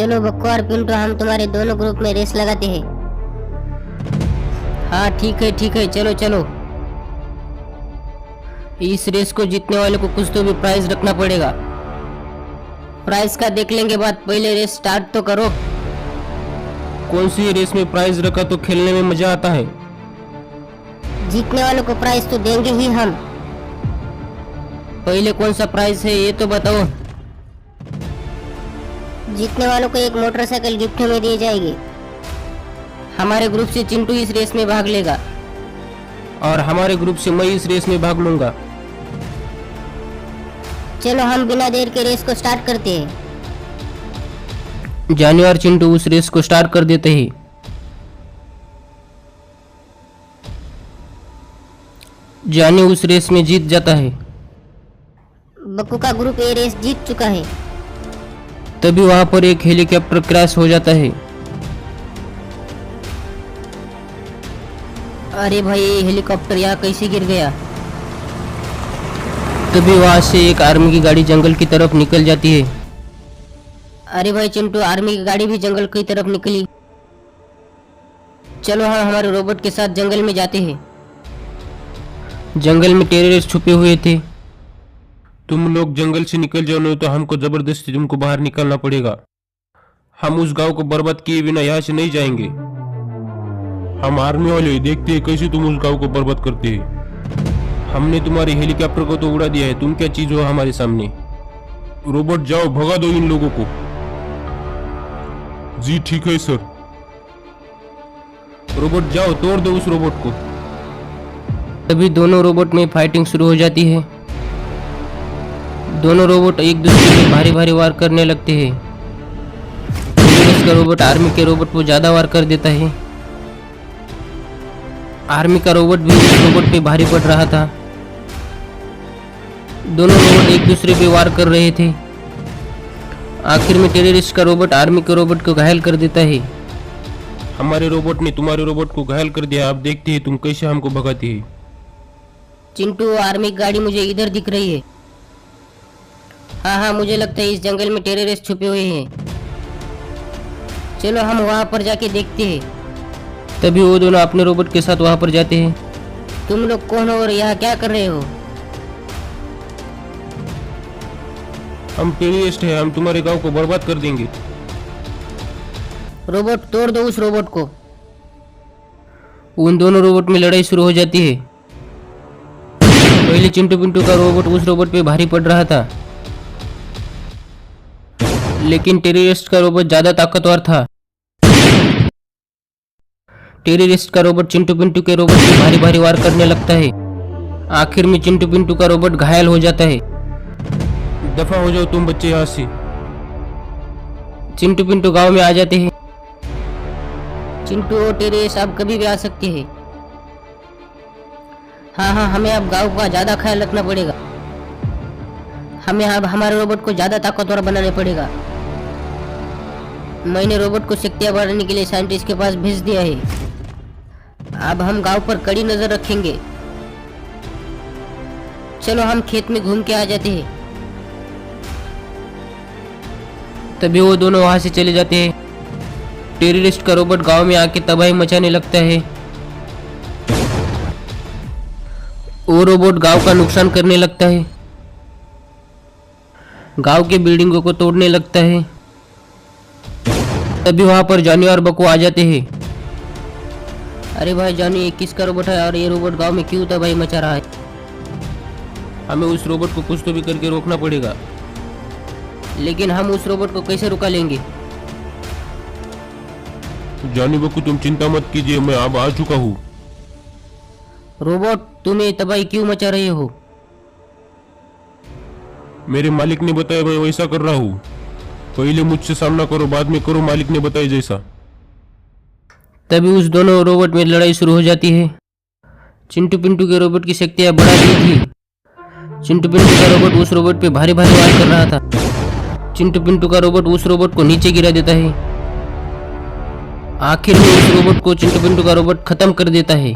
चलो बक्को और पिंटू, हम तुम्हारे दोनों ग्रुप में रेस लगाते हैं। हाँ ठीक है, चलो चलो। इस रेस को जीतने वाले को कुछ तो भी प्राइज रखना पड़ेगा। प्राइज का देख लेंगे बात, पहले रेस स्टार्ट तो करो। कौन सी रेस में प्राइज रखा तो खेलने में मजा आता है। जीतने वालों को प्राइज तो देंगे ही हम। पहले कौन सा प्राइज है ये तो बताओ। जीतने वालों को एक मोटरसाइकिल गिफ्ट में दी जाएगी। हमारे ग्रुप से चिंटू इस रेस में भाग लेगा और हमारे ग्रुप से मैं इस रेस में भाग लूंगा। चलो हम बिना देर के रेस को स्टार्ट करते हैं। जानी और चिंटू उस रेस को स्टार्ट कर देते हैं। जानी उस रेस में जीत जाता है। बक्कू का ग्रुप ये रेस जीत चुका है। तभी वहां पर एक हेलीकॉप्टर क्रैश हो जाता है। अरे भाई, हेलीकॉप्टर यहाँ कैसे गिर गया। तभी वहां से एक आर्मी की गाड़ी जंगल की तरफ निकल जाती है। अरे भाई चिंटू, आर्मी की गाड़ी भी जंगल की तरफ निकली। चलो हम हमारे रोबोट के साथ जंगल में जाते हैं। जंगल में टेररिस्ट छुपे हुए थे। तुम लोग जंगल से निकल जाओ, नहीं तो हमको जबरदस्ती तुमको बाहर निकलना पड़ेगा। हम उस गांव को बर्बाद किए बिना यहाँ से नहीं जाएंगे। हम आर्मी वाले देखते हैं कैसे तुम उस गांव को बर्बाद करते हैं। हमने तुम्हारे हेलीकॉप्टर को तो उड़ा दिया है, तुम क्या चीज हो हमारे सामने। रोबोट जाओ, भगा दो इन लोगों को। जी ठीक है सर। रोबोट जाओ, तोड़ दो उस रोबोट को। तभी दोनों रोबोट में फाइटिंग शुरू हो जाती है। दोनों रोबोट एक दूसरे पे भारी भारी वार करने लगते हैं। इसका रोबोट आर्मी के रोबोट को ज्यादा वार कर देता है। आर्मी का रोबोट भी इस रोबोट पे भारी पड़ रहा था। दोनों रोबोट एक दूसरे पे वार कर रहे थे। आखिर में टेररिस्ट का रोबोट आर्मी के रोबोट को घायल कर देता है। हमारे रोबोट ने तुम्हारे रोबोट को घायल कर दिया। आप देखते हैं तुम कैसे हमको भगाते हैं। चिंटू, आर्मी की गाड़ी मुझे इधर दिख रही है। हाँ, मुझे लगता है इस जंगल में टेररिस्ट छुपे हुए हैं। चलो हम वहाँ पर जाके देखते हैं। तभी वो दोनों अपने रोबोट के साथ वहाँ पर जाते हैं। तुम लोग कौन हो और यहाँ क्या कर रहे हो। हम टेररिस्ट हैं, हम तुम्हारे गांव को बर्बाद कर देंगे। रोबोट तोड़ दो उस रोबोट को। उन दोनों रोबोट में लड़ाई शुरू हो जाती है। पहले चिंटू पिंटू का रोबोट उस रोबोट पे भारी पड़ रहा था, लेकिन टेररिस्ट का रोबोट ज्यादा ताकतवर था। टेररिस्ट का रोबोट चिंटू पिंटू के रोबोट पे भारी भारी वार करने लगता है। आखिर में चिंटू पिंटू का रोबोट घायल हो जाता है। दफा हो जाओ तुम बच्चे यहाँ से। चिंटू पिंटू गांव में आ जाते हैं। चिंटू और टेररिस्ट अब कभी भी आ सकते हैं। हाँ, हमें अब गांव का ज्यादा ख्याल रखना पड़ेगा। हमें अब हमारे रोबोट को ज्यादा ताकतवर बनाना पड़ेगा। मैंने रोबोट को शक्तियां बढ़ाने के लिए साइंटिस्ट के पास भेज दिया है। अब हम गांव पर कड़ी नजर रखेंगे। चलो हम खेत में घूम के आ जाते हैं। तभी वो दोनों वहां से चले जाते हैं। टेररिस्ट का रोबोट गांव में आके तबाही मचाने लगता है। वो रोबोट गांव का नुकसान करने लगता है। गांव के बिल्डिंगों को तोड़ने लगता है। तभी वहां पर जॉनी और बक्कू आ जाते हैं। अरे भाई जॉनी, ये किसका रोबोट है और ये रोबोट गांव में क्यों तबाही मचा रहा है। हमें उस रोबोट को कुछ तो भी करके रोकना पड़ेगा। लेकिन हम उस रोबोट को कैसे रुका लेंगे। जानी बक्कू, तुम चिंता मत कीजिए, मैं अब आ चुका हूँ। रोबोट, तुम ये तबाही क्यों मचा रहे हो। मेरे मालिक ने बताया, मैं वैसा कर रहा हूँ। पहले मुझसे सामना करो, बाद में करो मालिक ने बताया जैसा। तभी उस दोनों रोबोट में लड़ाई शुरू हो जाती है। चिंटू पिंटू के रोबोट की शक्तियां बढ़ा दी थी। चिंटू पिंटू का रोबोट उस रोबोट पे भारी भारी वार कर रहा था। चिंटू पिंटू का रोबोट उस रोबोट को नीचे गिरा देता है। आखिर में उस रोबोट को चिंटू पिंटू का रोबोट खत्म कर देता है।